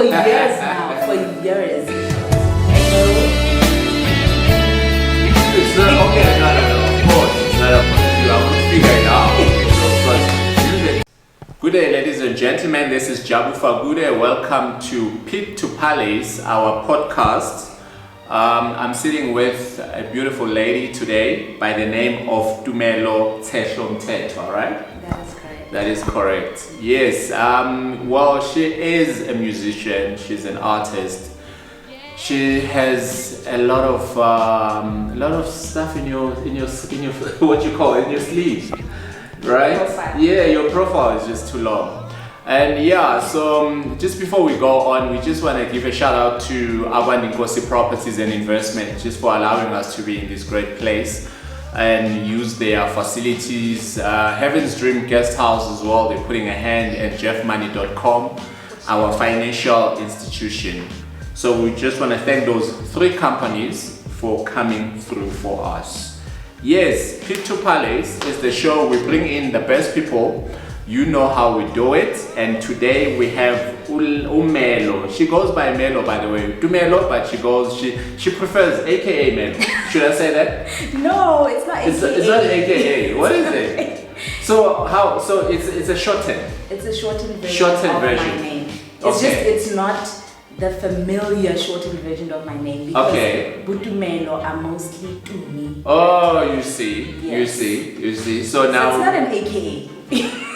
years now. For years. It's not okay. No. Of course, it's not up to you. I will figure it out. Good day, ladies and gentlemen. This is Jabu Fagude. Welcome to Pit to Palace, our podcast. I'm sitting with a beautiful lady today by the name of Melo Mthethwa, right? That is correct. That is correct. Yes. Well, she is a musician. She's an artist. She has a lot of stuff in your what you call it, in your sleeve, right? Profile. Yeah, your profile is just too long. And yeah, so just before we go on, we just want to give a shout out to Nkosi Properties and Investment just for allowing us to be in this great place and use their facilities. Heaven's Dream Guest House as well. They're putting a hand at jeffmoney.com, our financial institution. So we just want to thank those three companies for coming through for us. Yes, Pit to Palace is the show. We bring in the best people. You know how we do it. And today we have Melo. She goes by Melo, by the way. Melo, but she prefers AKA Melo. Should I say that? No, it's not AKA. It's not AKA. What is it? So it's a shortened. It's a shortened version Shortened of version. my name. It's Okay. it's not the familiar shortened version of my name because Butumelo are mostly to me. Oh, you see. Yes. You see. So So now it's not an AKA.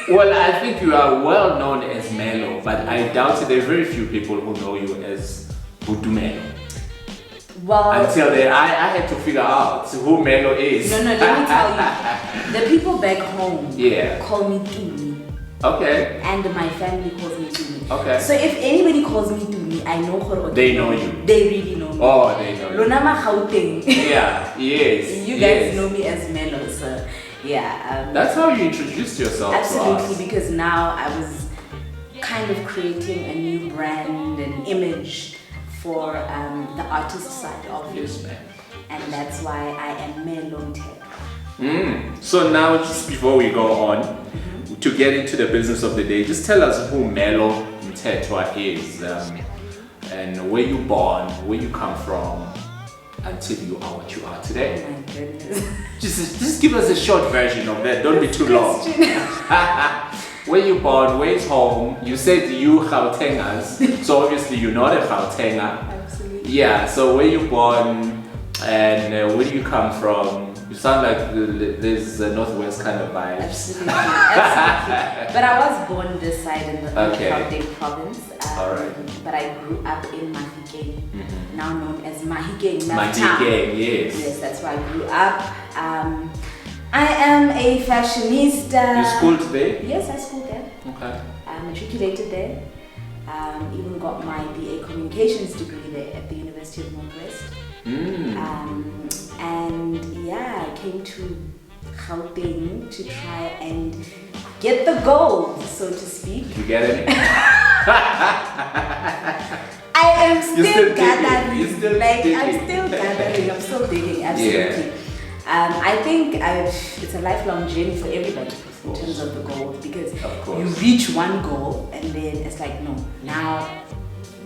well, I think you are well known as Melo, but I doubt there are very few people who know you as Butumelo. Well, Until then, I had to figure out who Melo is. no, let me tell you. The people back home Yeah. call me Tumi. Okay. And my family calls me Tumi. Okay. So if anybody calls me Tumi, I know her. They know you. They really know me. Oh, they know you. Lonama Gauteng. Yeah. Yes. You guys yes. know me as Melo, so yeah. That's how you introduced yourself to us. Absolutely, because now I was kind of creating a new brand and image for the artist side of me. Yes, ma'am. And that's why I am Melo Mthethwa. So now, just before we go on, to get into the business of the day, just tell us who Melo Mthethwa is, and where you born, where you come from, until you are what you are Oh today. my goodness. Just give us a short version of that. Don't be too long. Where you born? Where's home? You said you Gautengers, so obviously you're not a Gautenger. Absolutely. Yeah. So where you born, and where do you come from? You sound like there's a northwest kind of vibe. Absolutely. Absolutely. But I was born this side in the Gauteng province. All right. But I grew up in Mahikeng, now known as Mahikeng. Mahikeng, yes. Yes, that's where I grew up. I am a fashionista. You schooled there? Yes, I schooled there. Okay. I matriculated there. Even got my BA Communications degree there at the University of Northwest. And yeah, I came to Gauteng to try and get the gold, so to speak. Did you get any? I am still still gathering. digging. You're still I'm digging. still gathering. I'm still digging. Absolutely. Yeah. I think it's a lifelong journey for everybody in terms of the goal, because Of course. you reach one goal and then it's like, no, now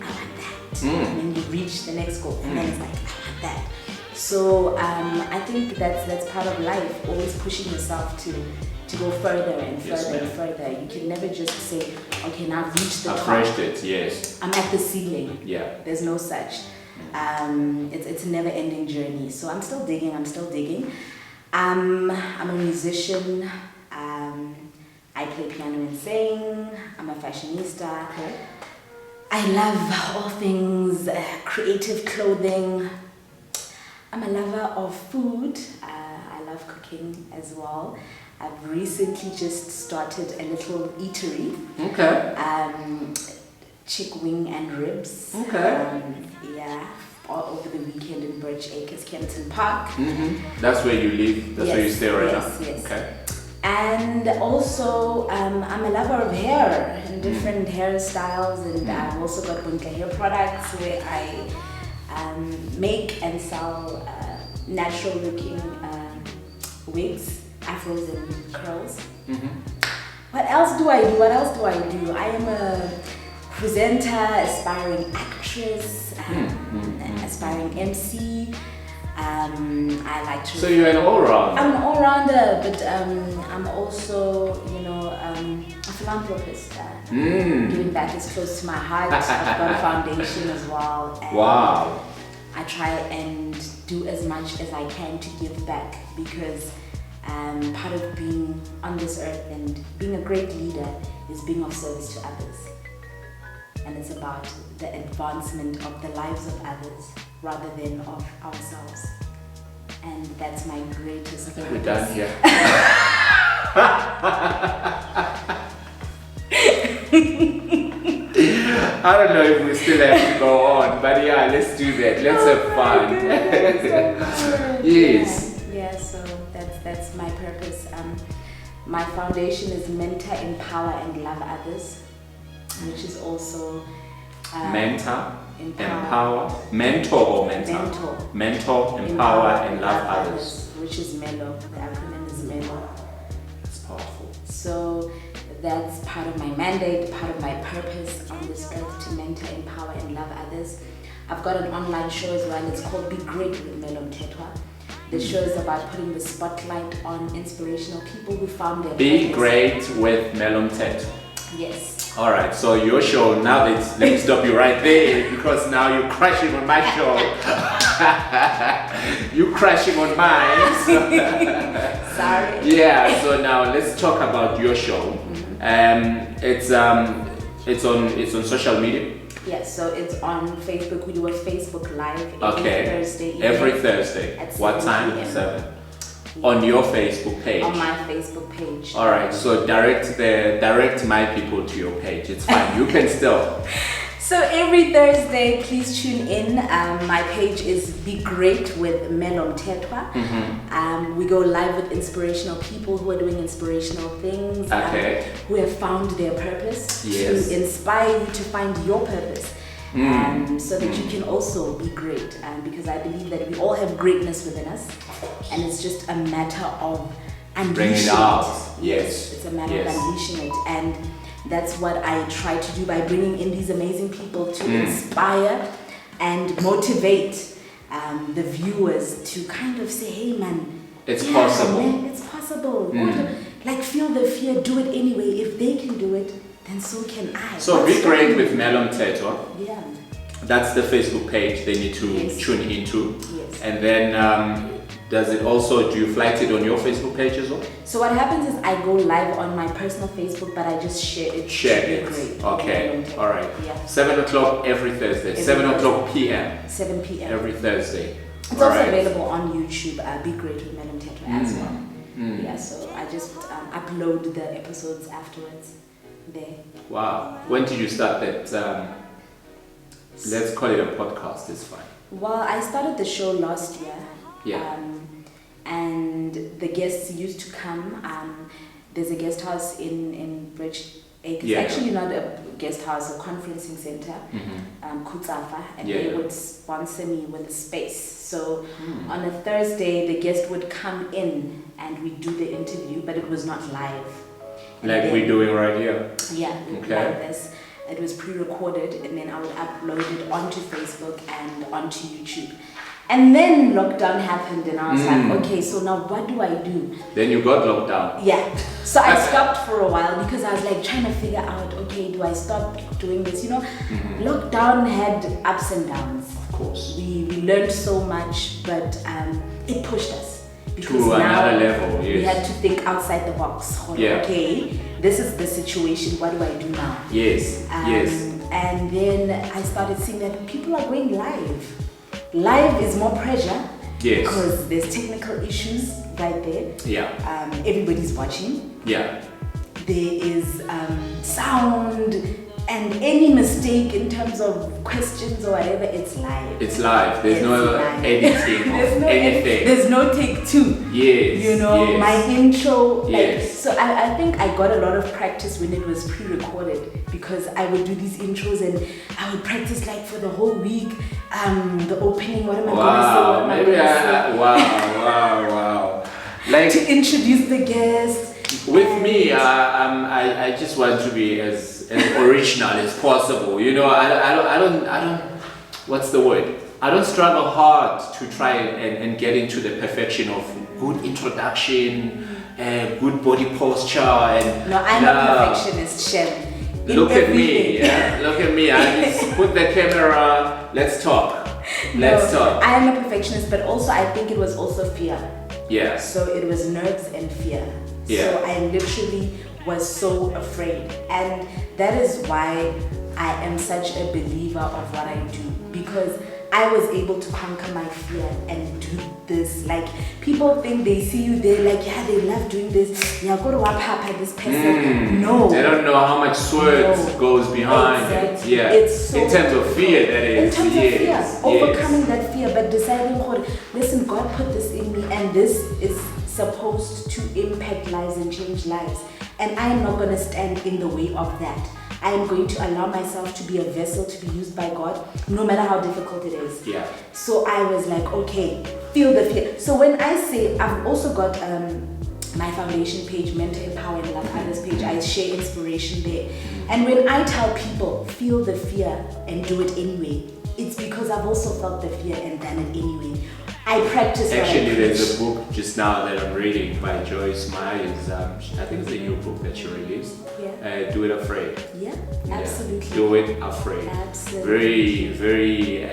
I want that. And then you reach the next goal and then it's like, I want that. So I think that's part of life, always pushing yourself to go further and further and further. You can never just say, okay, now I've reached the top. I've reached it, yes. I'm at the ceiling. Yeah. There's no such. It's a never-ending journey. So I'm still digging. I'm a musician. I play piano and sing. I'm a fashionista. Okay. I love all things creative clothing. I'm a lover of food. I love cooking as well. I've recently just started a little eatery. Okay. Chick wing and ribs. Okay. Yeah, all over the weekend in Birch Acres, Kempton Park. That's where you live. That's where you stay right now. Yes. Okay. And also, I'm a lover of hair and different hairstyles, and I've also got Bunka hair products where I make and sell natural-looking wigs, afros, and curls. What else do I do? I am a presenter, aspiring actress, aspiring MC. I like to. So you're an all-rounder. I'm an all-rounder, but I'm also, a philanthropist. Giving back is close to my heart. I've got a foundation as well. And wow. I try and do as much as I can to give back, because part of being on this earth and being a great leader is being of service to others. And it's about the advancement of the lives of others rather than of ourselves. And that's my greatest purpose. We're done here. I don't know if we still have to go on, but yeah, let's do that. Let's have fun. Yes. Yeah, so that's my purpose. My foundation is mentor, empower, and love others, which is also mentor, empower, mentor or mentor? Mentor, empower, and love others. Which is Melo. The acronym is Melo. It's powerful. So that's part of my mandate, part of my purpose on this earth, to mentor, empower, and love others. I've got an online show as well. It's called Be Great with Melo Mthethwa. The show is about putting the spotlight on inspirational people who found their Be purpose. Great with Melo Mthethwa. Yes. All right, so your show, now let me stop you right there, because now you're crashing on my show. You're crashing on mine. Sorry. Yeah, so now let's talk about your show. It's on social media. Yes, so it's on Facebook. We do a Facebook Live Okay. every Thursday evening. Every Thursday. At What 7 time? PM. 7. On your Facebook page. On my Facebook page. All right, so direct my people to your page. It's fine. You can still. So every Thursday, please tune in. My page is Be Great with Melo Mthethwa. We go live with inspirational people who are doing inspirational things. Okay. Who have found their purpose. Yes. To inspire you to find your purpose. So that you can also be great. Because I believe that we all have greatness within us. And it's just a matter of unleashing Bring it out. Yes. It's a matter of unleashing it. And that's what I try to do by bringing in these amazing people to inspire and motivate the viewers to kind of say, hey man, it's possible. Man, it's possible. Like, feel the fear, do it anyway. If they can do it, then so can I. So Be Great with Melo Mthethwa. Yeah. That's the Facebook page they need to tune into. Yes. And then does it also, do you flight it on your Facebook page as well? So what happens is I go live on my personal Facebook, but I just share it. Share it. Great. Okay. All right. Yeah. 7 o'clock every Thursday. 7 o'clock p.m. 7 p.m. every Thursday. It's also available on YouTube. Be Great with Melo Mthethwa as well. Yeah. So I just upload the episodes afterwards there. Wow. When did you start that? Let's call it a podcast. It's fine. Well, I started the show last year. Yeah. And the guests used to come. There's a guest house in Bridge. It's actually not a guest house, a conferencing center, Kutsafa, and they would sponsor me with a space. So on a Thursday, the guest would come in and we'd do the interview, but it was not live. Like we're doing right here. Yeah, okay. Like this. It was pre-recorded, and then I would upload it onto Facebook and onto YouTube. And then lockdown happened, and I was like, okay, so now what do I do? Then you got locked down. Yeah. So I stopped for a while because I was like trying to figure out, okay, do I stop doing this? You know, lockdown had ups and downs. Of course. We learned so much, but it pushed us. Because to another level, yes. We had to think outside the box. Okay, this is the situation, what do I do now? Yes, yes. And then I started seeing that people are going live. Live is more pressure. Yes. Because there's technical issues right there. Yeah. Everybody's watching. Yeah. There is sound, and any mistake in terms of questions or whatever, it's live. It's live. There's no editing there's no anything. There's no take two. Yes. You know, my intro. Yes. So I think I got a lot of practice when it was pre-recorded, because I would do these intros and I would practice like for the whole week. The opening, what am I going to say? Wow. Like to introduce the guests. With me, I just want to be as original as possible. You know, I don't. What's the word? I don't struggle hard to try and get into the perfection of good introduction, good body posture, and no, I'm a perfectionist, Shem. Look at me, yeah. Look at me. I just put the camera. Let's talk. Let's talk. I am a perfectionist, but also I think it was also fear. Yeah. So it was nerves and fear. Yeah. So I literally was so afraid, and that is why I am such a believer of what I do, because I was able to conquer my fear and do this. Like, people think they see you, they're like, yeah, they love doing this. Yeah, go to Wapapa, this person. No. They don't know how much sweat goes behind exactly. it. Yeah. It's so in terms of fear, that is. In terms of fear, overcoming that fear, but deciding, listen, God put this in me, and this is supposed to impact lives and change lives. And I am not going to stand in the way of that. I am going to allow myself to be a vessel to be used by God, no matter how difficult it is. Yeah. So I was like, okay, feel the fear. So when I say, I've also got my foundation page, Mental Empower and Love Others page, I share inspiration there. And when I tell people, feel the fear and do it anyway, it's because I've also felt the fear and done it anyway. I practice. Actually, there's a book just now that I'm reading by Joyce Myers. I think it's a new book that she released. Yeah. Do It Afraid. Yeah, absolutely. Do It Afraid. Absolutely. Very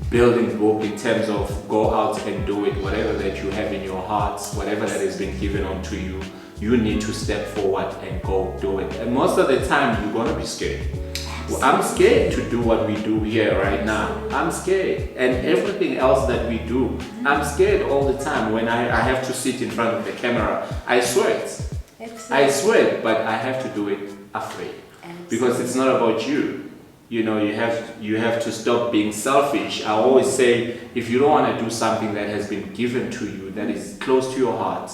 building book in terms of go out and do it. Whatever that you have in your hearts, whatever that has been given onto you, you need to step forward and go do it. And most of the time, you're gonna be scared. Well, I'm scared to do what we do here right now. I'm scared. And everything else that we do, I'm scared all the time. When I have to sit in front of the camera, I sweat. Absolutely. I sweat, but I have to do it afraid. Because it's not about you. You know, you have to stop being selfish. I always say, if you don't want to do something that has been given to you, that is close to your heart,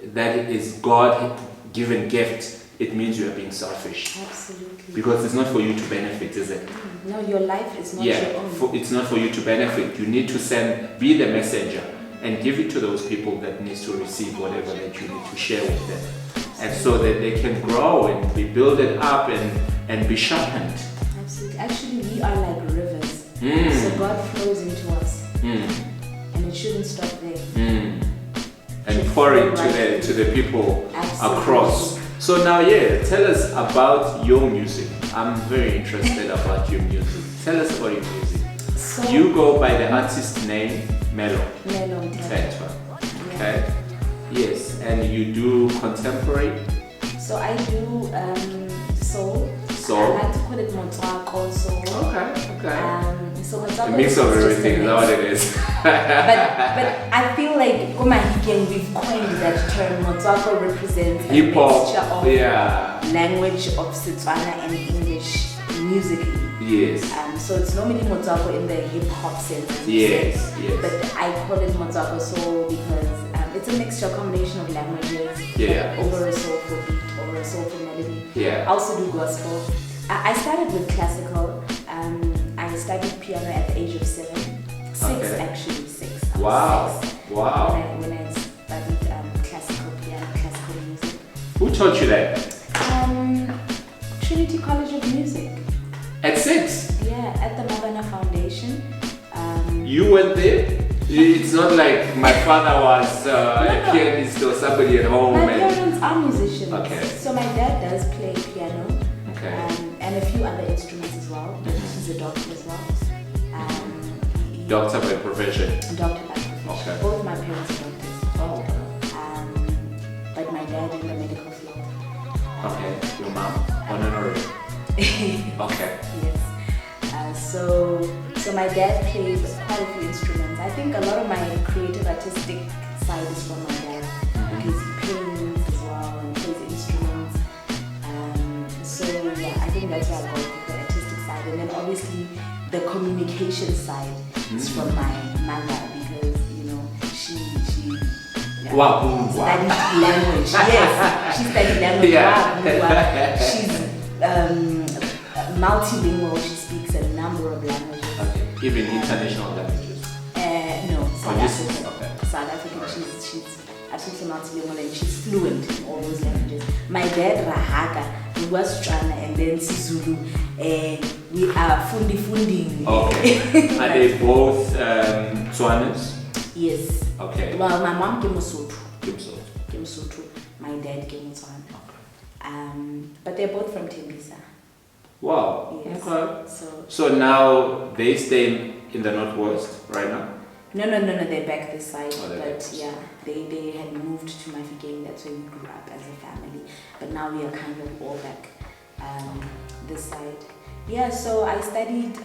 that is God-given gift, it means you are being selfish. Absolutely. Because it's not for you to benefit, is it? No, your life is not your own. It's not for you to benefit. You need to be the messenger and give it to those people that needs to receive whatever that you need to share with them. And so that they can grow and be builded up and be sharpened. Absolutely. Actually, we are like rivers. So God flows into us. And it shouldn't stop there. And pour it to the people across. So now, tell us about your music. I'm very interested about your music. Tell us about your music. So you go by the artist name Melo Mthethwa. Okay. Yes, and you do contemporary. So I do soul. Soul. I like to call it Motswako soul. Okay. So a mix of everything is what it is. but I feel like we've coined that term. Motswako represents a mixture of language of Setswana and English musically. Yes. So it's normally Motswako in the hip hop sense. Yes. But I call it Motswako soul because it's a mixture, combination of languages. Over a soulful beat, over a soulful melody. Yeah. I also do gospel. I started with classical. I studied piano at the age of 7. 6 actually, 6. Wow. 6 Wow. When I studied classical piano, classical music. Who taught you that? Trinity College of Music. At 6? Yeah, at the Mabana Foundation. You went there? It's not like my father was a pianist or somebody at home. My parents are musicians. Okay. So my dad does play piano. Okay. And a few other instruments as well. He's a doctor as well. Doctor by profession? Doctor by profession. Okay. Both my parents are doctors. Oh, okay. But my dad in the medical field. Okay. Your mom? Honorary? Okay. Yes. So my dad plays quite a few instruments. I think a lot of my creative artistic side is from my dad because he paints as well and plays instruments. So I think that's where I got the artistic side, and then obviously the communication side is from my mother because she studied language. Yes, she studied language. She's multilingual. She speaks a number of languages. Okay. Even international languages? No, South African. Okay. South African. She's at multilingual, and she's fluent in all those languages. My dad, Rahaka, he was Tswana, and then Sizulu. We are Fundi. Okay. Are they both Tswanas? Yes. Okay. Well, my mom came Sotho. Kim Sotho. My dad came Tswana. Okay. But they're both from Tembisa. Wow. Yes. Okay. So now they stay in the Northwest right now? No, they're back this side. Oh, but yeah, they had moved to Mafikeng, that's where we grew up as a family. But now we are kind of all back this side. Yeah, so I studied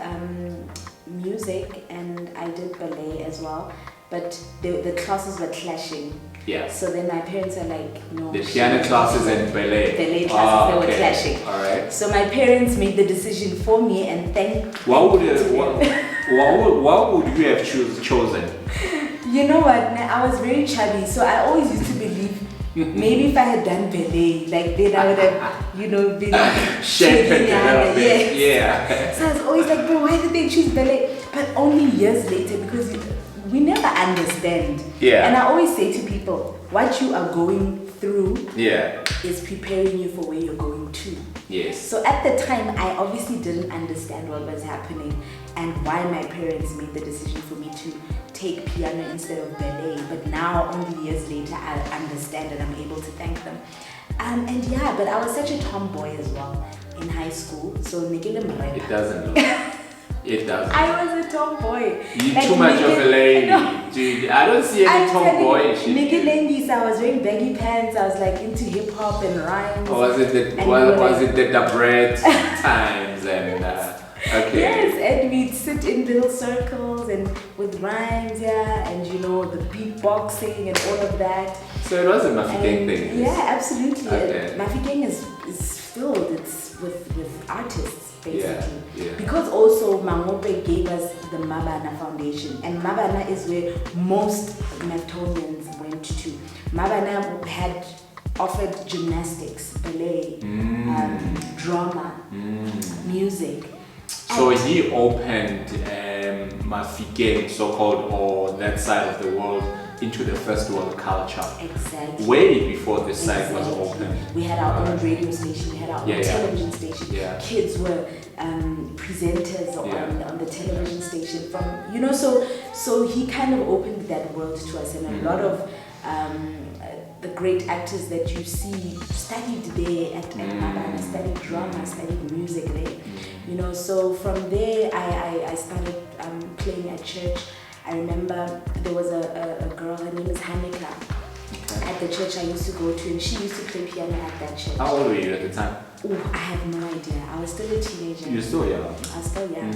music and I did ballet as well. But the classes were clashing. Yeah. So then my parents were like, no. The piano classes and ballet. Ballet classes, they were okay. clashing. All right. So my parents made the decision for me, and what would you have chosen? You know what? I was very chubby, so I always used to believe maybe if I had done ballet, like then I would have, been shaken a bit. Yes. Yeah. So I was always like, but why did they choose ballet? But only years later, because we never understand. Yeah. And I always say to people, what you are going through is preparing you for where you're going to. Yes. So at the time, I obviously didn't understand what was happening and why my parents made the decision for me to take piano instead of ballet. But now, only years later, I understand and I'm able to thank them. But I was such a tomboy as well in high school. So it doesn't look. It doesn't. I was a tomboy. You're too much of a lady. No. Dude, I don't see any tomboy shit. I was wearing baggy pants. I was like into hip hop and rhymes. Or was it the Dabret times and okay. Yes, and we'd sit in little circles and with rhymes, and the beatboxing and all of that. So it was a Mafikeng thing. Yeah, absolutely. Okay. Mafikeng is filled. It's with artists. Basically. Yeah. Because also Mangope gave us the Mabana Foundation, and Mabana is where most Mactonians went to. Mabana had offered gymnastics, ballet, drama, music. So he opened Mafikeng, so-called, or that side of the world, into the first world culture. Exactly. Way before the site was opened. We had our own radio station, we had our own television station. Yeah. Kids were presenters on the television station so he kind of opened that world to us, and a lot of the great actors that you see studied there at Mabana, studied drama, studied music there. So from there I started playing at church. I remember there was a girl, her name is Hanika, at the church I used to go to, and she used to play piano at that church. How old were you at the time? Oh, I have no idea. I was still a teenager. You're still young. I was still young.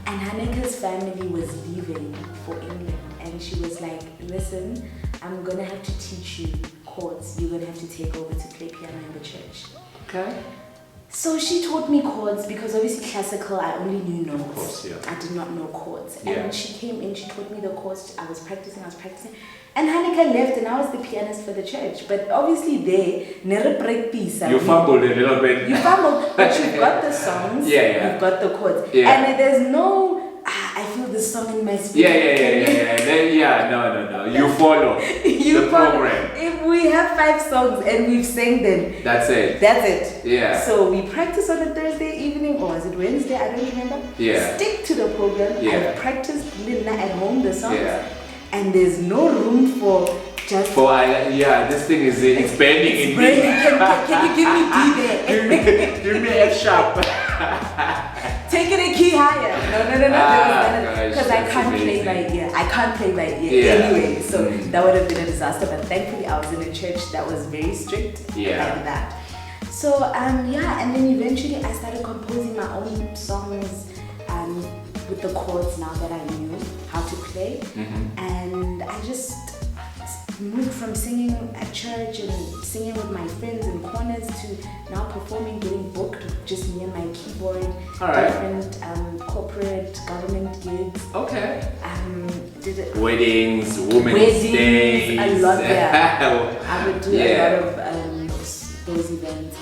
And Hanika's family was leaving for England, and she was like, listen, I'm going to have to teach you chords. You're going to have to take over to play piano in the church. Okay. So she taught me chords, because obviously classical, I only knew notes. Of course, yeah. I did not know chords. Yeah. And she came in, she taught me the chords. I was practicing. And Hanika left, and I was the pianist for the church. But obviously never practice. You fumbled a little bit. You fumbled, but you've got the songs. Yeah. You've got the chords. Yeah. And there's no, I feel the song in my spirit. Yeah. No. You follow the program. If we have 5 songs and we've sang them, that's it. Yeah. So we practice on a Thursday evening, or was it Wednesday? I don't remember. Yeah. Stick to the program. Yeah. I practiced Lina at home, the songs. Yeah. And there's no room for just... this thing is bending in me. Can you give me D there? give me F sharp. Take it a key higher. No. Because I can't play by ear. I can't play by ear anyway. So that would have been a disaster. But thankfully I was in a church that was very strict like that. So and then eventually I started composing my own songs with the chords now that I knew how to play. And I just moved from singing at church and singing with my friends in corners to now performing, getting booked, just me and my keyboard, different corporate government gigs. Okay. Weddings, women's days. A lot there. I would do a lot of those events.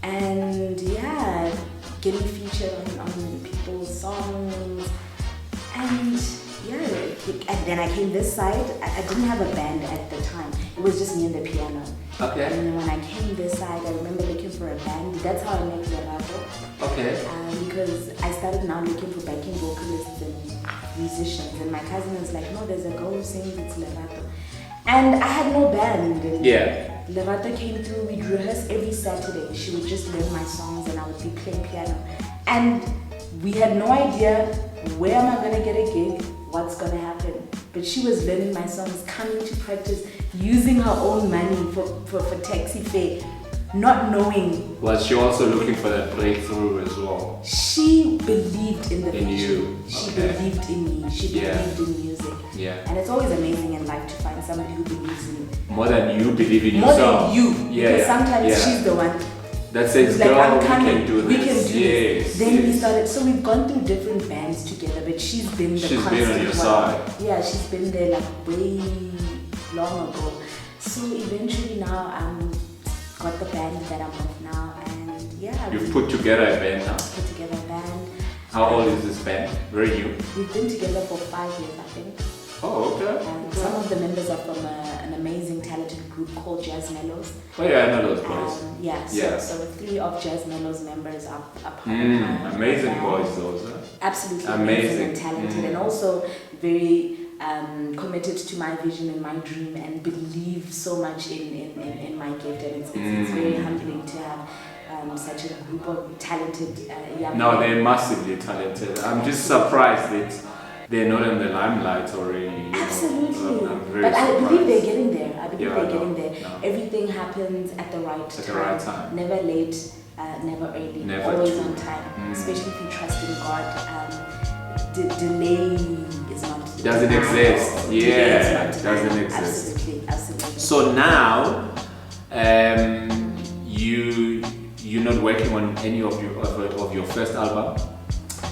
And getting featured on people's songs. And and then I came this side. I didn't have a band at the time. It was just me and the piano. Okay. And then when I came this side, I remember looking for a band. That's how I met Lerato. Okay. Because I started now looking for backing vocalists and musicians. And my cousin was like, no, there's a girl who sings, it's Lerato. And I had no band. And Lerato came through, we'd rehearse every Saturday. She would just learn my songs and I would be playing piano. And we had no idea where am I going to get a gig, what's going to happen. But she was learning my songs, coming to practice, using her own money for taxi fare, not knowing. Was she also looking for that breakthrough as well? She believed in the in vision. You. She believed in me. She believed in music. Yeah. And it's always amazing in life to find somebody who believes in you. More than you believe in More yourself. than you. Because sometimes she's the one that says, like, girl, I'm coming, we can do we this. can do this. Then we started, so we've gone through different bands together, but she's been the She's constant been on your one. side. Yeah, she's been there like way long ago. So eventually now got the band that I'm with now, and You've put together a band now. Put together a band. How old is this band? Very new. We've been together for 5 years, I think. Oh, okay. And some of the members are from an amazing, talented group called Jazz Mellows. Oh yeah, I know those boys. So 3 of Jazz Mellows members are part of my amazing band. boys, those. Huh? Absolutely amazing and talented, and also very committed to my vision and my dream, and believe so much in my gift, and it's very humbling to have such a group of talented young men. They're massively talented. I'm just surprised that they're not in the limelight already. Absolutely. But I believe they're getting there. I believe they're getting there. No. Everything happens at the right time. Never late, never early. Always on time. Especially if you trust in God. Delay is not. Doesn't exist. Doesn't exist. Absolutely. So now, you're not working on any of your first album?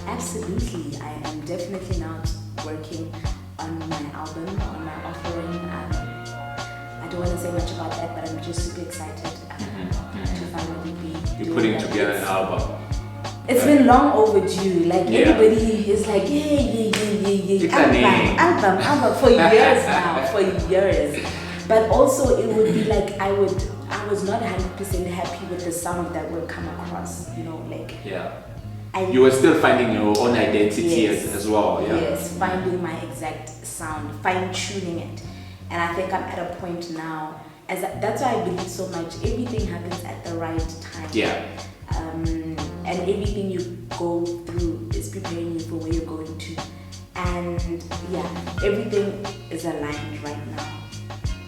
Absolutely. I am definitely not working on my album, on my offering. I don't want to say much about that, but I'm just super excited to finally be. You're putting together an album. It's been long overdue. Like everybody is like, album for years now, for years. But also it would be like I was not 100% happy with the sound that will come across. You were still finding your own identity as well. Yes, finding my exact sound, fine tuning it, and I think I'm at a point now. That's why I believe so much. Everything happens at the right time. And everything you go through is preparing you for where you're going to. And everything is aligned right now.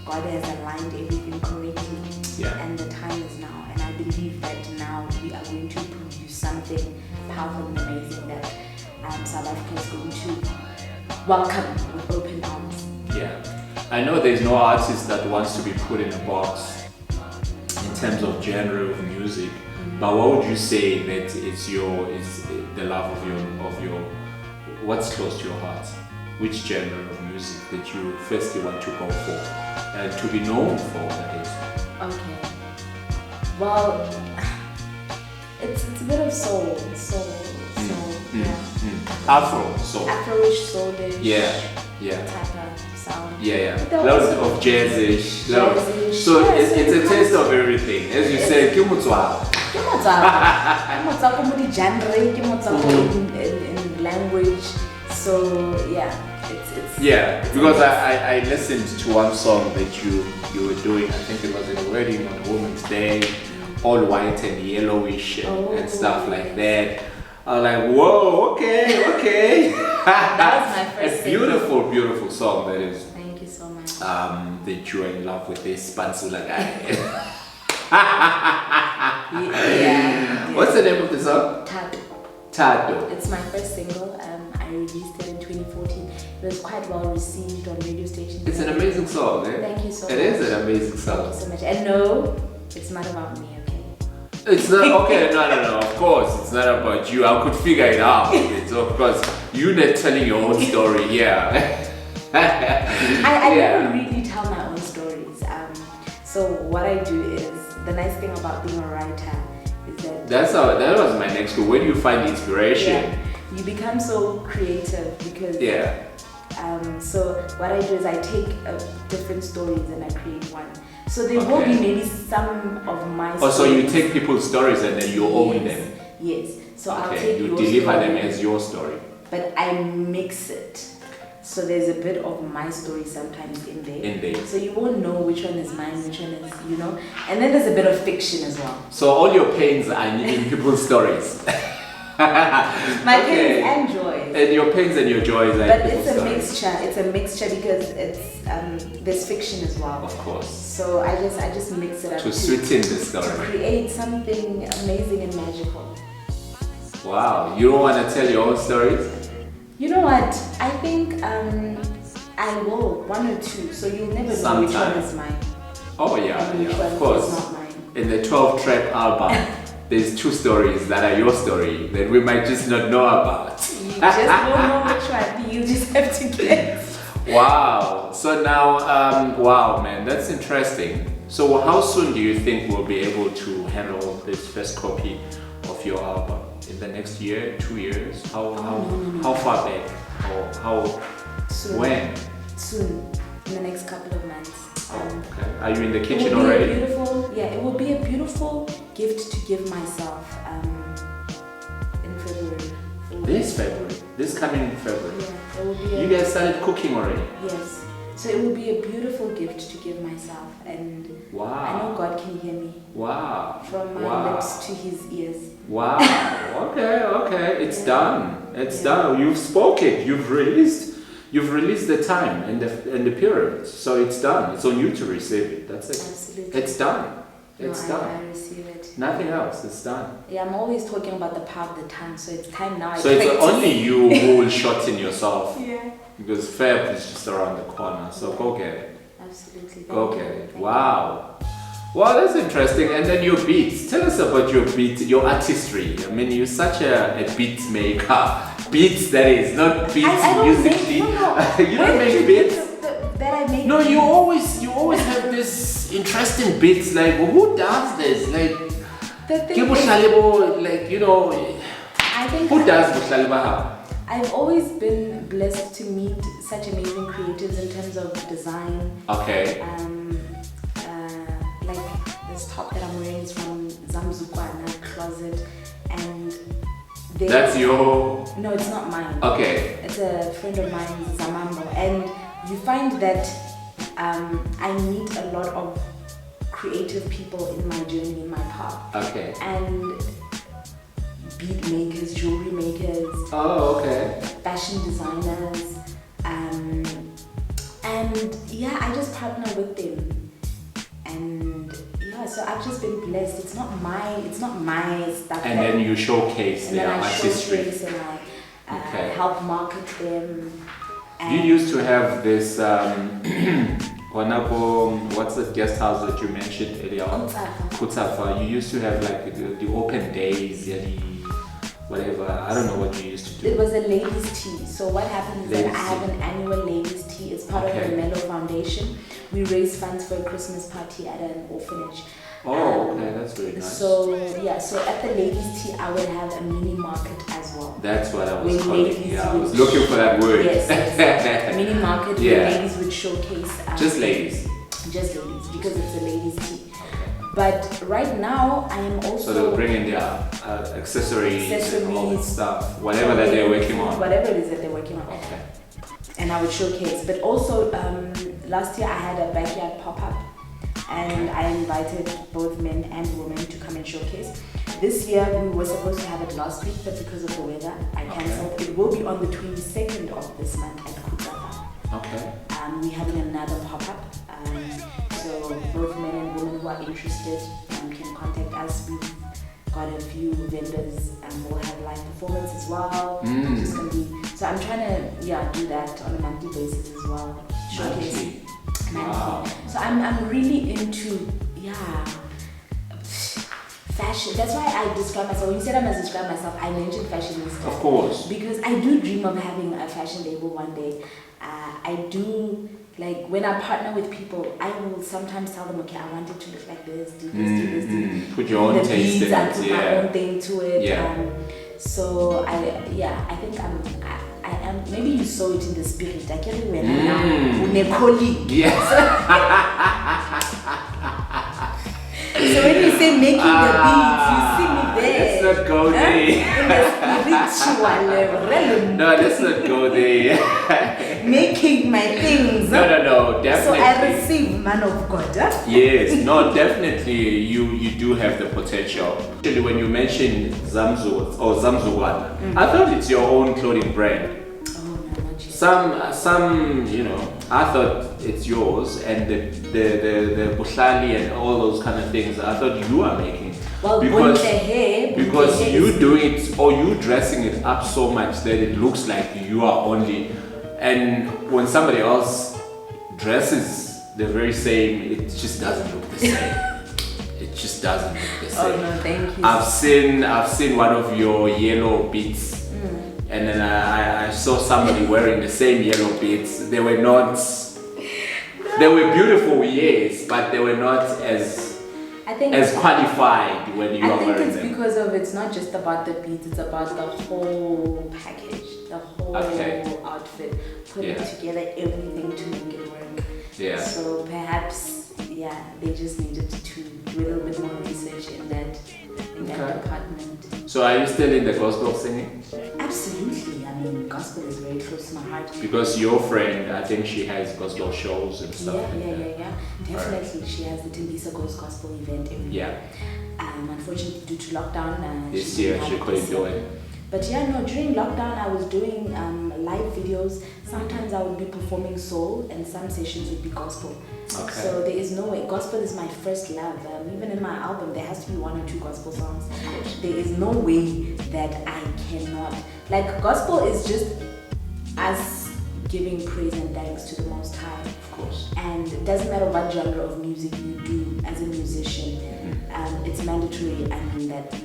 God has aligned everything correctly. And the time is now. And I believe that now we are going to produce something powerful and amazing that South Africa is going to welcome with open arms. I know there's no artist that wants to be put in a box in terms of genre of music. But what would you say that it's the love of your what's close to your heart? Which genre of music that you firstly want to go for and to be known for, that is? Okay. Well, it's a bit of soul. Afro soul. Afro-ish, soulish. Type of sound. Lots of jazzish. So it's a taste of everything. As you said, Kimutswa. In language. So it's because I listened to one song that you were doing. I think it was in a wedding on Women's Day, all white and yellowish and stuff like that. I was like, whoa, okay. That was my first single. Beautiful song that is. Thank you so much. That you are in love with this Pansula guy. What's the name of the song? Tato. It's my first single. I released it in 2014. It was quite well received on radio stations. It's an amazing song, eh? Thank you so much. It is an amazing song. Thank you so much. And no, it's not about me, okay? It's not okay. No. Of course, it's not about you. I could figure it out. It's of course you're not telling your own story. I never really tell my own stories. So what I do is, the nice thing about being a writer is that that was my next goal. Where do you find inspiration? You become so creative because So what I do is I take different stories and I create one. So there will be maybe some of my stories. So you take people's stories and then you own them. Yes. So I'll take you your deliver story, them as your story. but I mix it. So there's a bit of my story sometimes in there. So you won't know which one is mine, which one is, And then there's a bit of fiction as well. So all your pains are in people's stories. My pains and joys. And your pains and your joys are But in it's a stories. mixture. It's a mixture because it's there's fiction as well. Of course. So I just mix it up to sweeten the story. To create something amazing and magical. Wow. You don't want to tell your own stories? You know what? I think I will, one or two. So you'll never know which one is mine. Oh yeah, and which of one course. is not mine. In the 12-track album, there's 2 stories that are your story that we might just not know about. You just won't know which one. You just have to guess. Wow. So now, wow, man, that's interesting. So how soon do you think we'll be able to handle this first copy of your album? In the next year, 2 years? How far back? Or how? Soon. When? Soon. In the next couple of months. Okay. Are you in the kitchen already? It will be a beautiful gift to give myself in February. This February? This coming February? Yeah, it will be. You guys started cooking already? Yes. So it will be a beautiful gift to give myself, and I know God can hear me. Wow. From my lips to His ears. Wow. Okay. It's done. It's done. You've spoken. You've released the time and the period. So it's done. It's on you to receive it. That's it. Absolutely. It's done. It's done. I receive it. Nothing else. It's done. Yeah, I'm always talking about the power of the tongue. So it's time now. So it's only you who will shorten yourself. Yeah. Because Feb is just around the corner. So go get it. Absolutely. Go get it. Wow. Wow, that's interesting. And then your beats. Tell us about your beat, your artistry. I mean, you're such a beat maker. Beats, that is, not beats musically. You don't make beats. That I make. No, you always have this interesting beats. Like, who does this? Like, I think who does Bushaliba? I've always been blessed to meet such amazing creatives in terms of design. Okay. Like this top that I'm wearing is from Zamzukwana Closet, and that's your. No, it's not mine. Okay. It's a friend of mine, Zamambo, and you find that I meet a lot of creative people in my journey, in my path. Okay. And beat makers, jewelry makers. Oh, okay. Fashion designers, and yeah, I just partner with them, and yeah, so I've just been blessed. It's not my stuff. And then you showcase their artistry. And I help market them. You used to have this what's the guest house that you mentioned earlier on? Kutsafa. You used to have like the open days, whatever. I don't know what you used to do. It was a ladies' tea. So what happens is that I have an annual ladies' tea. It's part of the Melo Foundation. We raise funds for a Christmas party at an orphanage. Oh, okay, that's very nice. So at the ladies' tea, I would have a mini market as well. That's what I was calling. Yeah, I was looking for that word. Yes. A mini market where ladies would showcase. Just ladies. Just ladies, because it's a ladies' tea. But right now, I am also. So they'll bring in their accessories and all that stuff, whatever that they're working on. Whatever it is that they're working on. Okay. And I would showcase. But also, last year I had a backyard pop-up, and I invited both men and women to come and showcase. This year we were supposed to have it last week, but because of the weather, I cancelled. It will be on the 22nd of this month at Kutsafa. Okay. We're having another pop-up. So both men and women who are interested can contact us. We've got a few vendors, and we'll have live performance as well. It's just gonna be. So I'm trying to do that on a monthly basis as well. Showcase. Wow. So I'm really into fashion. That's why I describe myself. When you said I must describe myself, I mentioned fashionista. Of course. Because I do dream of having a fashion label one day. I do, like, when I partner with people, I will sometimes tell them, okay, I want it to look like this, do this. Put your own taste in it. I put my own thing to it. Yeah. So I think I am maybe you saw it in the spirit. I can't remember now. Colleague. Yeah. So when you say making the beats, you see me there. Let's not go there. In the spiritual realm. No, let's not go there. Making my things. No, definitely. So I receive, man of God. Yes, no, definitely you do have the potential. Actually, when you mentioned Zamzu or Zamzuwana, I thought it's your own clothing brand. Oh, no, not yet. Some, I thought it's yours, and the buhlali and all those kind of things, I thought you are making. Well, because you you do it, or you dressing it up so much that it looks like you are only. And when somebody else dresses the very same, it just doesn't look the same. It just doesn't look the same. Oh no, thank you. I've seen one of your yellow beats, and then I saw somebody wearing the same yellow beats. They were not. They were beautiful, yes, but they were not as qualified when you are wearing them. I think it's because of it's not just about the beats, it's about the whole package, the whole outfit, putting together everything to make it work. Yeah. So perhaps, they just needed to do a little bit more research in that department. So are you still in the gospel singing? Absolutely. I mean, gospel is very close to my heart. Because your friend, I think she has gospel shows and stuff. Yeah. Definitely. Right. She has the Tembisa Goes Gospel event every year. Unfortunately, due to lockdown, this year she couldn't do it. But during lockdown, I was doing live videos. Sometimes I would be performing soul, and some sessions would be gospel. Okay. So there is no way. Gospel is my first love. Even in my album, there has to be 1 or 2 gospel songs. There is no way that I cannot. Like, gospel is just us giving praise and thanks to the Most High. Of course. And it doesn't matter what genre of music you do as a musician. It's mandatory,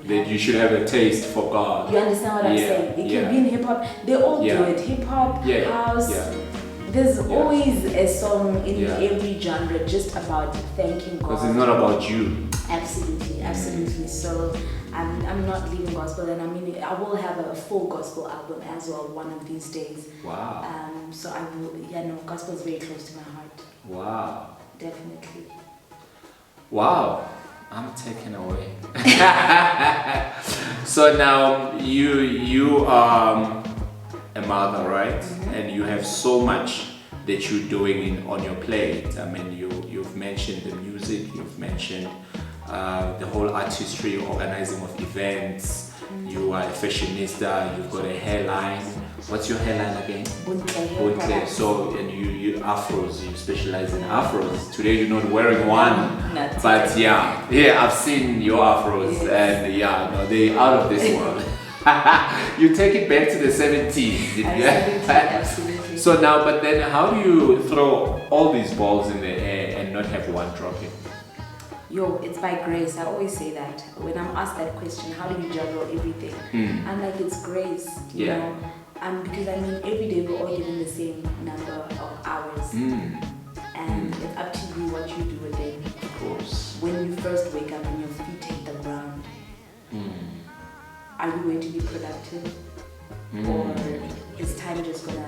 that you should have a taste for God. You understand what I'm saying? It can be in hip hop. They all do it. Hip hop, house. There's always a song in every genre just about thanking God. Because it's not about you. Absolutely. So I'm not leaving gospel, and I will have a full gospel album as well one of these days. Wow. So I will. Gospel is very close to my heart. Wow. Definitely. Wow. I'm taken away. So now you are a mother, right? And you have so much that you're doing on your plate. I mean, you've mentioned the music, you've mentioned the whole artistry, organizing of events. You are a fashionista. You've got a hairline. What's your hairline again? Buntle. So, and you afros. You specialize in afros. Today you're not wearing one, but I've seen your afros, and they're out of this world. You take it back to the 70s. Absolutely. So now, but then, how do you throw all these balls in the air and not have one dropping? It's by grace. I always say that when I'm asked that question, how do you juggle everything? I'm like, it's grace, you know. Because every day we're all given the same number of hours, and it's up to you what you do with it. Of course. When you first wake up and your feet hit the ground, are you going to be productive, or is time just gonna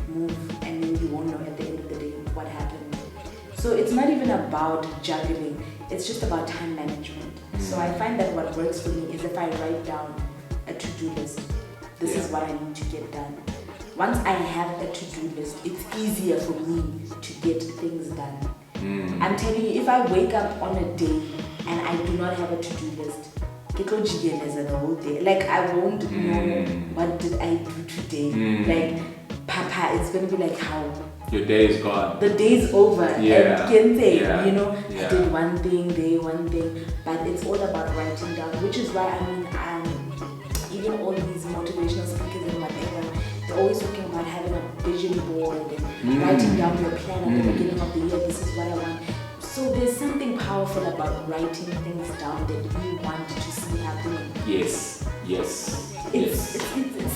move, and then you won't know at the end of the day what happened? So it's not even about juggling, it's just about time management. So I find that what works for me is if I write down a to-do list. This is what I need to get done. Once I have a to-do list, it's easier for me to get things done. I'm telling you, if I wake up on a day and I do not have a to-do list, the whole day. Like, I won't know what did I do today. Like, Papa, it's gonna be like, how? Your day is gone. The day's over. And can say, I did one thing, but it's all about writing down, which is why even all these motivational speakers and whatever, they're always talking about having a vision board and writing down your plan at the beginning of the year. This is what I want. So there's something powerful about writing things down that you want to see happening. Yes. It's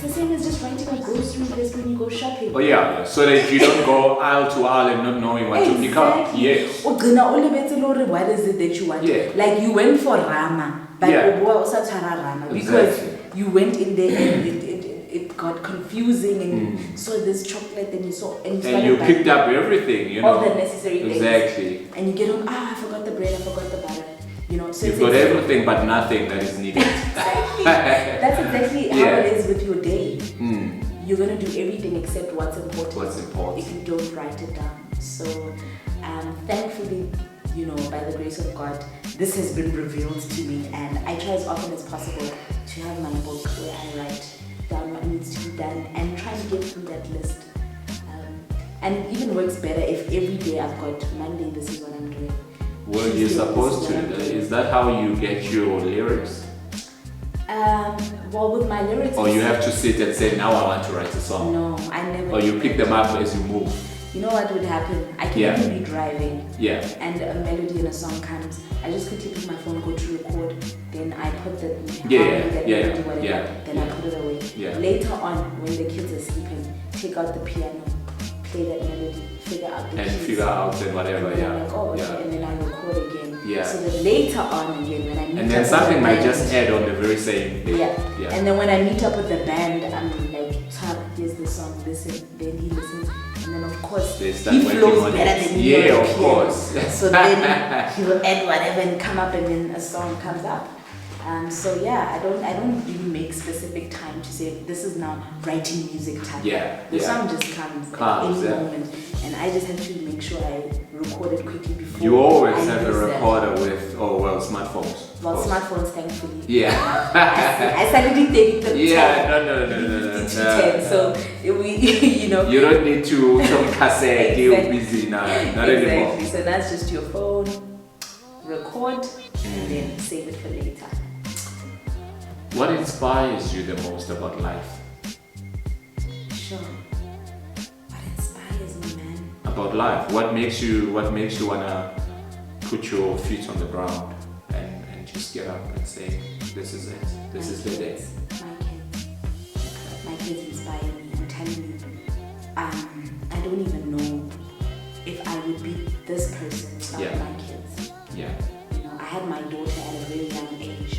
the same as just writing a grocery list when you go shopping. Oh yeah, so that you don't go aisle to aisle and not knowing what to pick up. Yes. What is it that you want? Yeah. Like, you went for Rama, but because you went in there and it got confusing, and saw this chocolate, and you picked up everything, you know. All the necessary things. Exactly. And you get home, I forgot the bread, I forgot the butter. You know, so you've got everything but nothing that is needed. Exactly. That's exactly how it is with your day. You're gonna do everything except what's important. If you don't write it down. So, thankfully, you know, by the grace of God, this has been revealed to me, and I try as often as possible to have my book where I write down what needs to be done and try and get through that list. And it even works better if every day I've got Monday, this is what I'm doing. Well, you're supposed to. Is that how you get your lyrics? Well, with my lyrics... Or you have to sit and say, now I want to write a song? No, I never... Or you pick them up as you move? You know what would happen? I can even be driving, and a melody and a song comes. I just quickly pick my phone, go to record, then I put the melody, whatever, then I put it away. Later on, when the kids are sleeping, take out the piano, play that melody, figure out the keys. And figure out whatever, and like, oh, okay, and then I record again. Yeah. So that later on again, when I meet and then something might just add on the very same day. Yeah. And then when I meet up with the band, I'm like, here's the song, listen, then he listens. And then of course, he flows better than me. Yeah, of course. So then he will add whatever and come up, and then a song comes up. So yeah, I don't really make specific time to say this is now writing music time. The song just comes at any moment, and I just have to make sure I record it quickly before. You always have a recorder with, smartphones. Well, smartphones, thankfully. Yeah. I started in 30. No. So you know. You don't need to some cassette. You're busy now. Not anymore. So that's just your phone, record, and then save it for later. What inspires you the most about life? Sure. What inspires me, man? About life. What makes you wanna put your feet on the ground and just get up and say, this is it. This is the day. My kids inspire me. I'm telling you. I don't even know if I would be this person without my kids. Yeah. You know, I had my daughter at a very young age.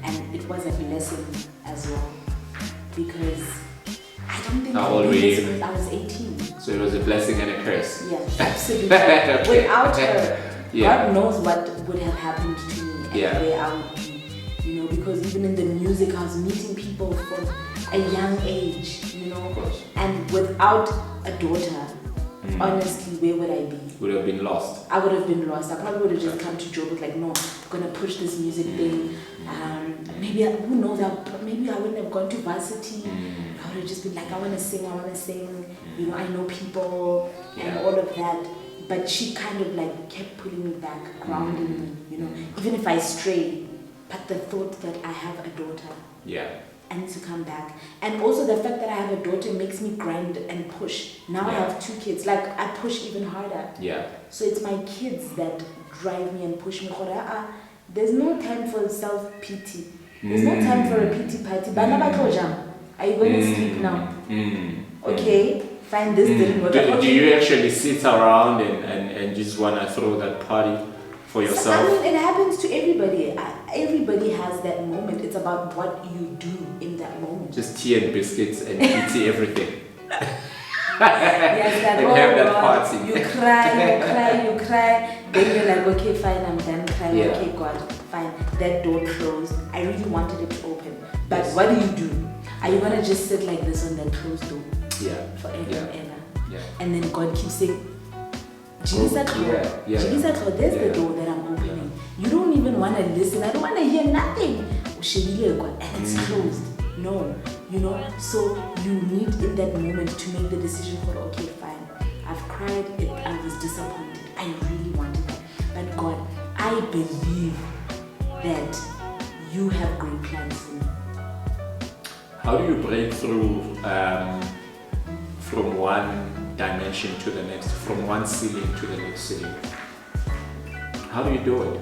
And it was a blessing as well, because I don't think How old were you? I was 18. So it was a blessing and a curse. Yeah, absolutely. Without her, God knows what would have happened to me and where I would be. You know, because even in the music, I was meeting people from a young age. You know, of course. And without a daughter, honestly, where would I be? Would have been lost. I would have been lost. I probably would have just come to Joburg like, no, I'm gonna push this music thing. Maybe who knows? Maybe I wouldn't have gone to varsity. I would have just been like, I want to sing. You know, I know people and all of that. But she kind of like kept pulling me back, grounding me. You know, even if I stray, but the thought that I have a daughter. I need to come back. And also the fact that I have a daughter makes me grind and push. Now I have 2 kids. Like, I push even harder. So it's my kids that drive me and push me. There's no time for self-pity. There's no time for a pity party. Are you going to sleep now? Okay, fine, this didn't work. Do you actually sit around and just want to throw that party for yourself? So, I mean, it happens to everybody. Everybody has that moment. It's about what you do in that moment. Just tea and biscuits and eat everything. Yes, that and have that party. You cry. Then you're like, okay, fine, I'm done crying. Okay, God, fine. That door closed. I really wanted it to open. But what do? Are you going to just sit like this on that closed door? Forever and ever? And then God keeps saying, there's the door that I'm opening. You don't even want to listen. I don't want to hear nothing. And it's closed. No, you know, so you need in that moment to make the decision for, okay, fine, I've cried, I was disappointed, I really wanted that. But God, I believe that you have great plans for me. How do you break through from one dimension to the next, from one ceiling to the next ceiling? How do you do it?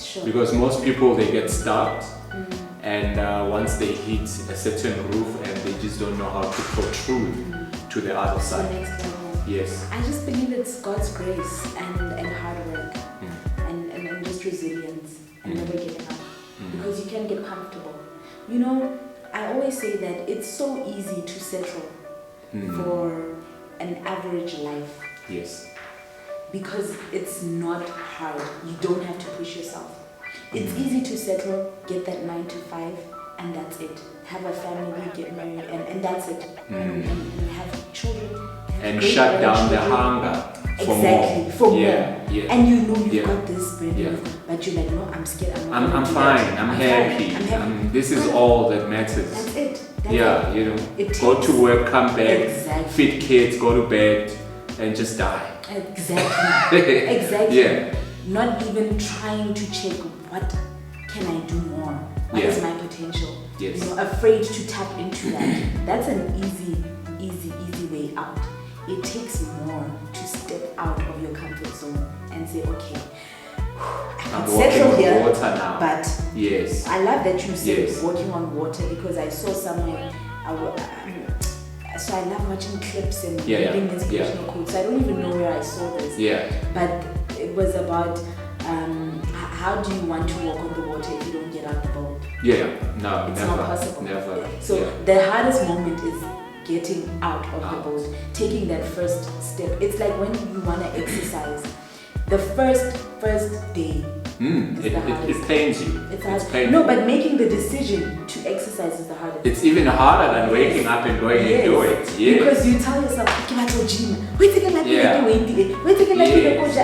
Sure. Because most people, they get stuck. And once they hit a certain roof and they just don't know how to protrude to the other side. The next level. Yes. I just believe it's God's grace and hard work and just resilience and never giving up. Because you can get comfortable. You know, I always say that it's so easy to settle for an average life. Yes. Because it's not hard. You don't have to push yourself. It's easy to settle, get that 9 to 5, and that's it. Have a family, get married, and that's it. And have children. And shut down the hunger for more. For more. Yeah. And you know you've got this bread, but you're like, no, I'm scared. I'm fine. I'm happy. This is all that matters. That's it. You know, go to work, come back, feed kids, go to bed, and just die. Exactly. Yeah. Not even trying to check what can I do more. What is my potential? Yes. You know, afraid to tap into that. That's an easy way out. It takes more to step out of your comfort zone and say, okay, I can settle here, water now. But yes, I love that you said walking on water, because I saw somewhere. So I love watching clips and reading inspirational quotes. So I don't even know where I saw this. Yeah. But it was about how do you want to walk on the water if you don't get out the boat? Yeah. No, it's never. not possible. Never. So the hardest moment is getting out of the boat, taking that first step. It's like when you want to exercise. The first day. It pains you. It's painful. No, but making the decision to exercise is the hardest. It's even harder than waking up and going and do it. Yes. Because you tell yourself,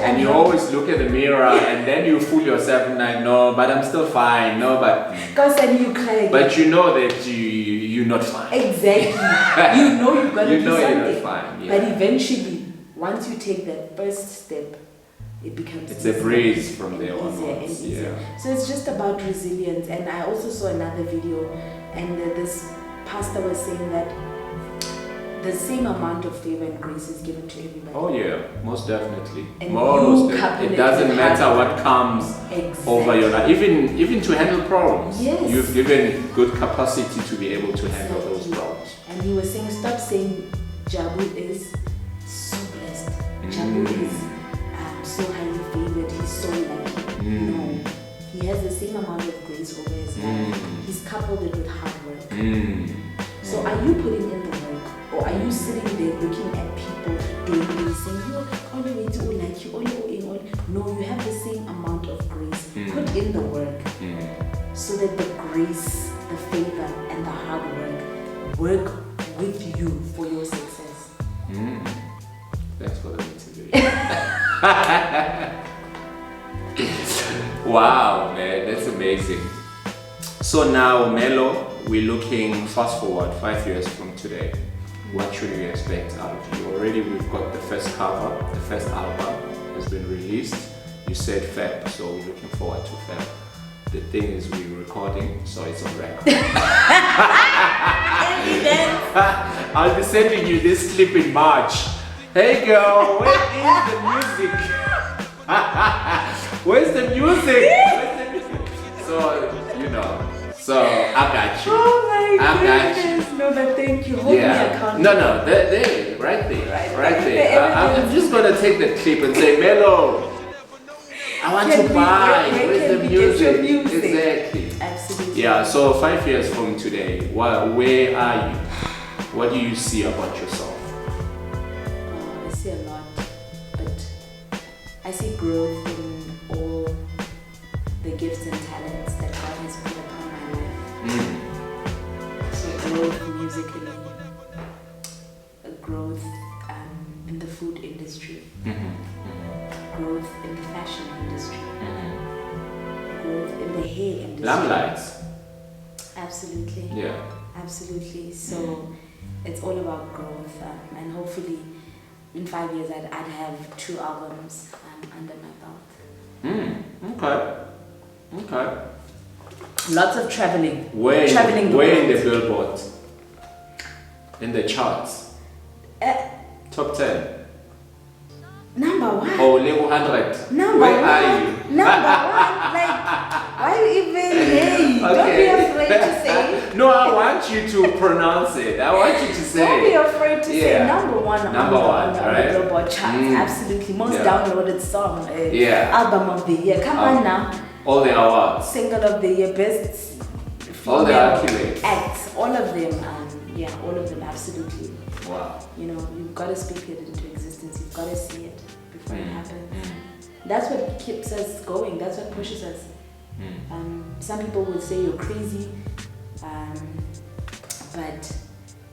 and you always look at the mirror and then you fool yourself and like, no, but I'm still fine. No, but you cry. But you know that you're not fine. Exactly. You know you've got to do something. You're not fine. But eventually, once you take that first step, it becomes a breeze from there onwards. Yeah. So it's just about resilience. And I also saw another video, and this pastor was saying that the same amount of favor and grace is given to everybody. Oh yeah, most definitely. And it doesn't matter what comes over your life, even to handle problems. Yes. You've given good capacity to be able to handle those problems. And he was saying, stop saying Jabu is so blessed. Jabu is so highly favored, he's so lucky. No, he has the same amount of grace over his life. He's coupled it with hard work. So are you putting in the work, or are you sitting there looking at people doing this, saying, you all the way to like you, all you no, you have the same amount of grace. Put in the work so that the grace, the favor, and the hard work with you for your success. Thanks for the motivation. Wow, man, that's amazing. So now, Melo, we're looking fast forward 5 years from today. What should we expect out of you? Already we've got the first cover, the first album has been released. You said Feb, so we're looking forward to Feb. The thing is, we're recording, so it's on record. I'll be sending you this clip in March. Hey girl, where is the music? Where's the music? So, you know, so I got you. Oh my goodness. No, but thank you. Hold me accountable. No, there, right there. I'm just gonna take the clip and say, Melo, I want to buy. Where's the music? Exactly. Absolutely. Yeah, so 5 years from today, where are you? What do you see about yourself? I see a lot, but I see growth in all the gifts and talents that God has put upon my life. So growth musically, growth in the food industry, growth in the fashion industry, growth in the hair industry. Lamplights. Absolutely. Yeah. Absolutely. So it's all about growth, and hopefully in 5 years I'd have 2 albums under my belt. Okay. Lots of traveling. Where in the Billboard? In the charts? Top 10? Number 1. Oh, level 100. Where are you? Number 1. Like, why you even hey? Don't be afraid to say. No, I want you to pronounce it. I want you to say. Don't be afraid to say number 1 on the Billboard charts. Absolutely. Most downloaded song. Album of the year. Come on now. All the awards. Single of the year, best All the accolades. acts, all of them, all of them, absolutely. Wow. You know, you've got to speak it into existence. You've got to see it before it happens. That's what keeps us going. That's what pushes us. Some people would say you're crazy, but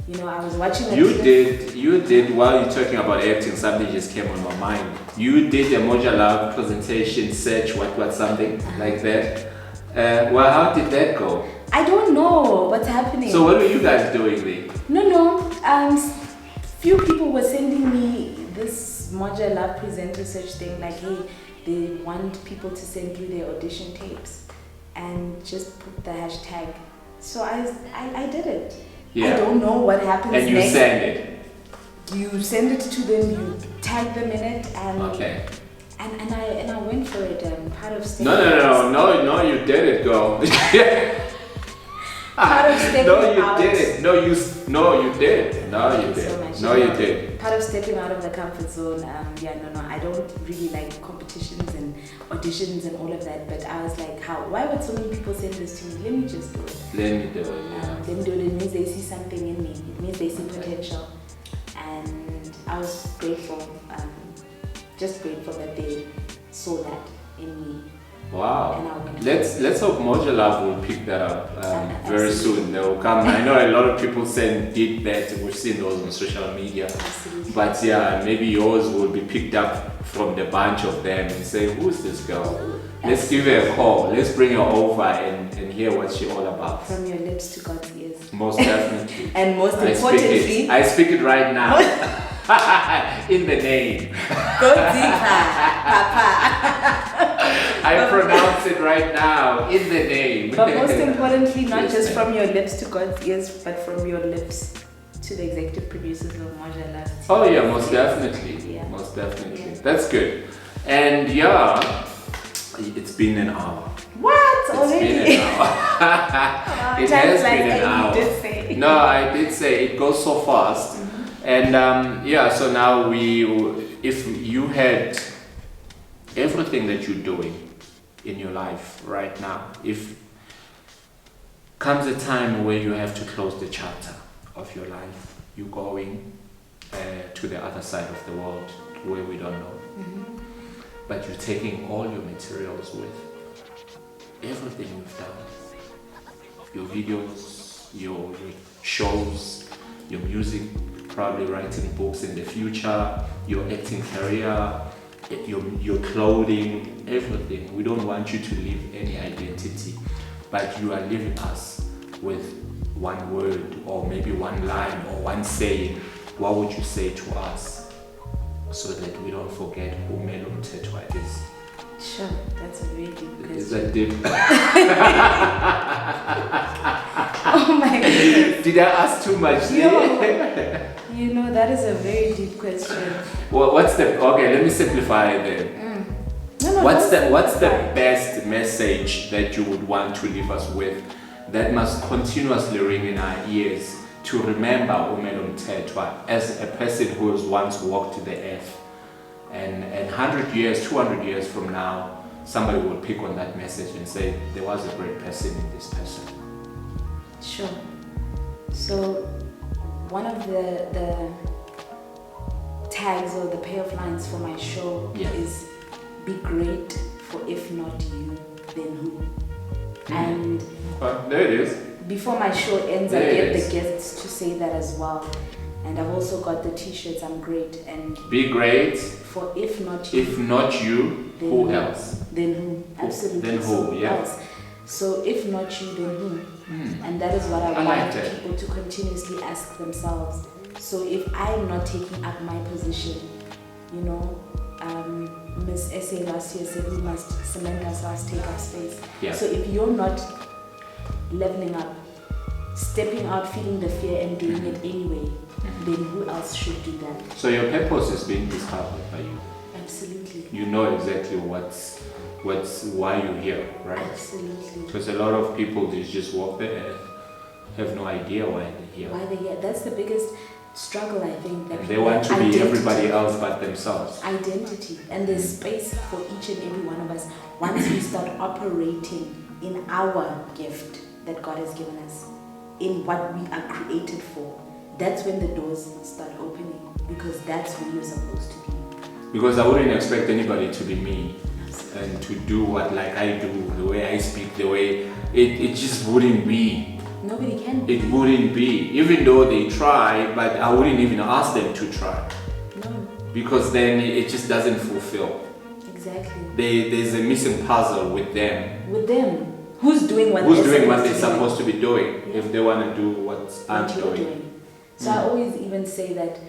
you know, I was watching. You did while you're talking about acting. Something just came on my mind. You did a Moja Love presentation, search what something like that. Well, how did that go? I don't know what's happening. So what were you guys doing there? No. Few people were sending me this Moja Love presenter search thing, like, hey, they want people to send you their audition tapes and just put the hashtag. So I did it. Yeah. I don't know what happens next. And you send it. You send it to them. You tag them in it, and okay. And I went for it. Part of stepping. No, you did it, girl. Part of stepping out. You did it. No, you did. No, you did. Part of stepping out of the comfort zone. I don't really like competitions and auditions and all of that. But I was like, why would so many people send this to me? Let me just do it. Let me do it. Yeah. Let me do it. It means they see something in me. It means they see potential. And I was grateful. Just grateful that they saw that in me. Wow. Let's hope Moja Love will pick that up very soon. They will come. I know a lot of people did that. We've seen those on social media. Absolutely. But yeah, maybe yours will be picked up from the bunch of them and say, who's this girl? Let's give her a call. Let's bring her over and hear what she's all about. From your lips to God's ears. Most definitely. And most importantly, I speak it right now. In the name. Go deeper, Papa. I pronounce it right now, in the name. But most importantly, not just from your lips to God's ears, but from your lips to the executive producers of Moja Love. Oh yeah, most definitely. Yeah. Most definitely. Yeah. That's good. And yeah, it's been an hour. What? Already? It's been an hour. It has been an hour. You did say. No, I did say it goes so fast. And so now if you had everything that you're doing in your life right now, if comes a time where you have to close the chapter of your life, you're going to the other side of the world where we don't know, but you're taking all your materials with, everything you've done, your videos, your shows, your music, probably writing books in the future, your acting career, your clothing, everything. We don't want you to leave any identity, but you are leaving us with one word or maybe one line or one saying. What would you say to us so that we don't forget who Melo Mthethwa is? Sure, that's a very deep question. Is that deep? Oh my goodness. Did I ask too much? You know, that is a very deep question. Well, let me simplify it then. What's the best message that you would want to leave us with that must continuously ring in our ears to remember Melo Mthethwa as a person who has once walked the earth, and 100 years, 200 years from now, somebody will pick on that message and say there was a great person in this person? Sure. So one of the tags or the payoff lines for my show is be great, for if not you, then who? And there it is. Before my show ends, I get the guests to say that as well. And I've also got the t-shirts, I'm great. And be great. For if not you. If not you, who else? Then who? Absolutely. Then who, yeah. Else. So if not you, then who? And that is what I want people to continuously ask themselves. So if I'm not taking up my position, you know, Miss SA last year said we must cement ourselves, take up space. Yeah. So if you're not leveling up, stepping out, feeling the fear and doing it anyway, then who else should do that? So your purpose is being discovered by you. Absolutely. You know exactly why you're here, right? Absolutely. Because a lot of people, they just walk the earth, have no idea why they're here. Why they're here. That's the biggest struggle, I think. That they want to be everybody else but themselves. Identity. And there's space for each and every one of us once we start operating in our gift. that God has given us, in what we are created for, that's when the doors start opening, because that's who you're supposed to be. Because I wouldn't expect anybody to be me and to do what like I do, the way I speak, the way it just wouldn't be. Nobody can be. It wouldn't be, even though they try, but I wouldn't even ask them to try. No. Because then it just doesn't fulfill. Exactly. There's a missing puzzle with them. With them. Who's doing what they're supposed to be doing, yeah. if they want to do what I'm doing. So I always even say that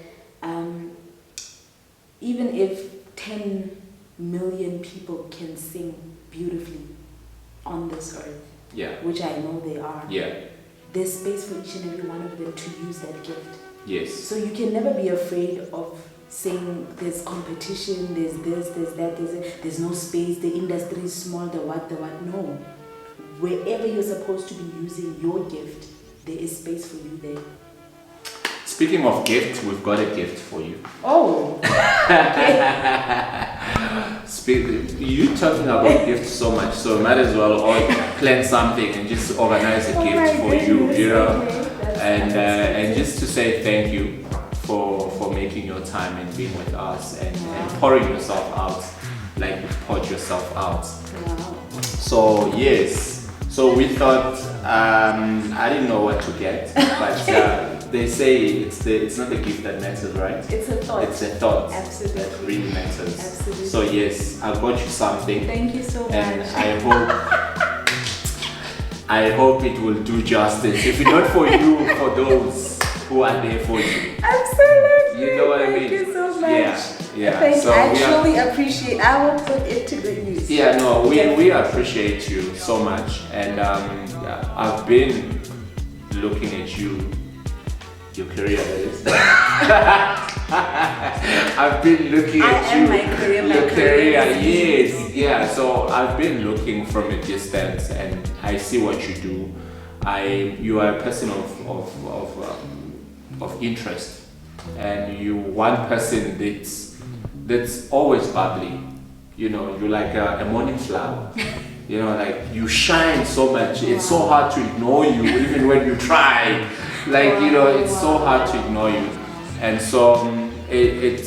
even if 10 million people can sing beautifully on this earth, yeah, which I know they are, yeah, there's space for each and every one of them to use that gift. Yes. So you can never be afraid of saying there's competition, there's this, there's that, there's no space, the industry is small, the what. No. Wherever you're supposed to be using your gift, there is space for you there. Speaking of gifts, we've got a gift for you. Oh. You talking about gifts so much, so might as well plan something and just organize a gift for you, you know, and just to say thank you for making your time and being with us and pouring yourself out like you poured yourself out. Wow. So yes, so we thought I didn't know what to get, but. They say it's not a gift that matters, right? It's a thought. It's a thought. Absolutely. That really matters. Absolutely. So yes, I got you something. Thank you so much. And I hope it will do justice. If not for you, for those who are there for you. Absolutely. You know what I mean? Thank you so much. Yeah. I truly appreciate. I will put it to good use. Yeah, no, we appreciate you so much, and I've been looking at you. Your career, that is. I've been looking at you. My career, your career, yes, yeah. So I've been looking from a distance, and I see what you do. You are a person of interest, and you one person that's always bubbly. You know, you're like a morning flower. You know, like you shine so much. It's so hard to ignore you, even when you try. Like, you know, it's so hard to ignore you, and so it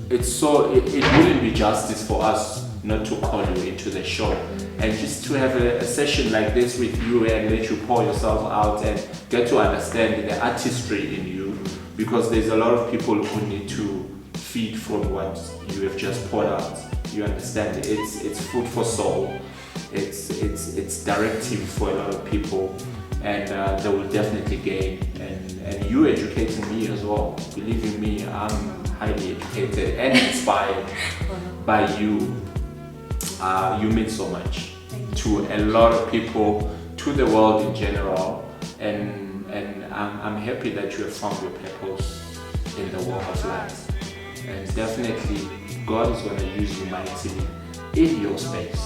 wouldn't be justice for us not to call you into the show and just to have a session like this with you and let you pour yourself out and get to understand the artistry in you, because there's a lot of people who need to feed from what you have just poured out. You understand? It's food for soul. It's directive for a lot of people. And they will definitely gain, and you educating me as well. Believe in me, I'm highly educated and inspired by you. You mean so much to a lot of people, to the world in general, and I'm happy that you have found your purpose in the walk of life. And definitely, God is going to use you mightily in your space.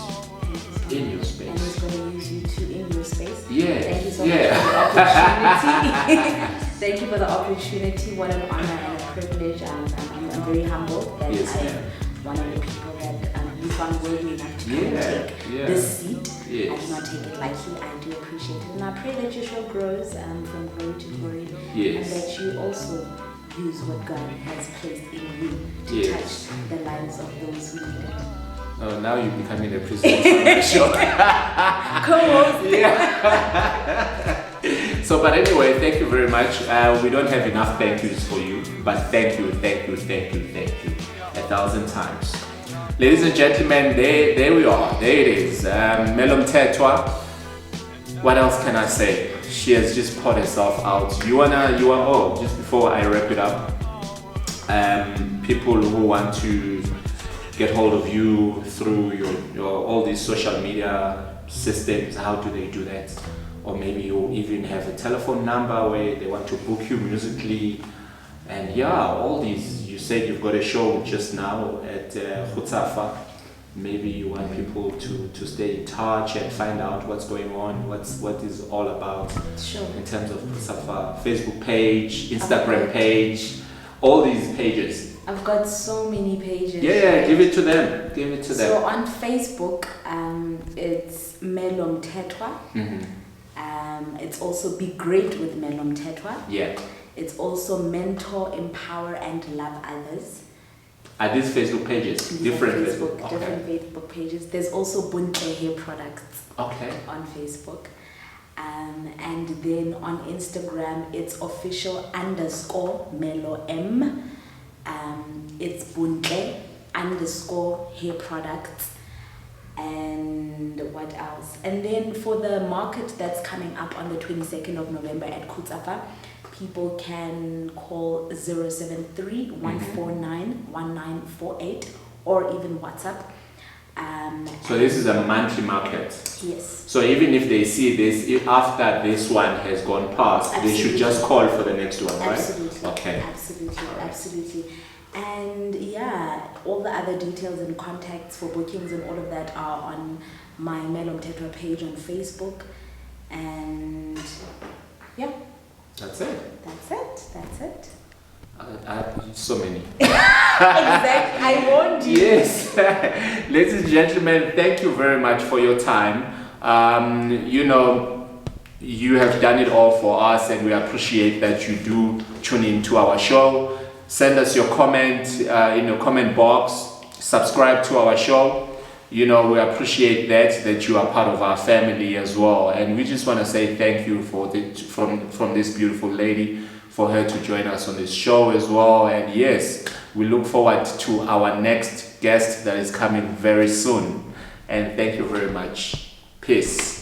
In your space. And he's going to use you too in your space. Yeah. Thank you so much for the opportunity. Thank you for the opportunity. What an honor and a privilege. I'm very humbled that I'm one of the people that you found worthy enough to come and take this seat. Yes. I do not take it lightly. I do appreciate it. And I pray that your show grows from glory to glory. Yes. And that you also use what God has placed in you to touch the lives of those who need it. Oh, now you're becoming a presenter on the show. Come on. Yeah. So, but anyway, thank you very much. We don't have enough thank yous for you, but thank you 1,000 times. Ladies and gentlemen, there we are. There it is. Melo Mthethwa. What else can I say? She has just poured herself out. Just before I wrap it up, people who want to get hold of you through your all these social media systems, how do they do that? Or maybe you even have a telephone number where they want to book you musically, and all these. You said you've got a show just now at Khutsafa. Maybe you want people to stay in touch and find out what's going on, what is all about. Sure. In terms of Khutsafa Facebook page, Instagram page, all these pages. I've got so many pages. Yeah, give it to them. So on Facebook, it's Melo Mthethwa. Mm-hmm. It's also Be Great with Melo Mthethwa. Yeah. It's also Mentor, Empower, and Love Others. Are these Facebook pages? These Different are Facebook. Okay. Different Facebook pages. There's also Buntle Hair Products. Okay. On Facebook. And then on Instagram, it's official_Melo M. It's Buntle_ Hair Products. And what else? And then for the market that's coming up on the 22nd of November at Kutsafa, people can call 073-149-1948 or even WhatsApp. So this is a monthly market. Yes. So even if they see this, if after this one has gone past, Absolutely. they should just call for the next one, right? Absolutely. Okay. Absolutely. All right. Absolutely. And yeah, all the other details and contacts for bookings and all of that are on my Melo Mthethwa page on Facebook. And yeah. That's it. That's it. That's it. So many. Exactly. I warned you. Yes. Ladies and gentlemen, thank you very much for your time. You have done it all for us, and we appreciate that you do tune into our show. Send us your comment in the comment box. Subscribe to our show. We appreciate that you are part of our family as well. And we just want to say thank you from this beautiful lady, for her to join us on this show as well. And yes, we look forward to our next guest that is coming very soon. And thank you very much. Peace.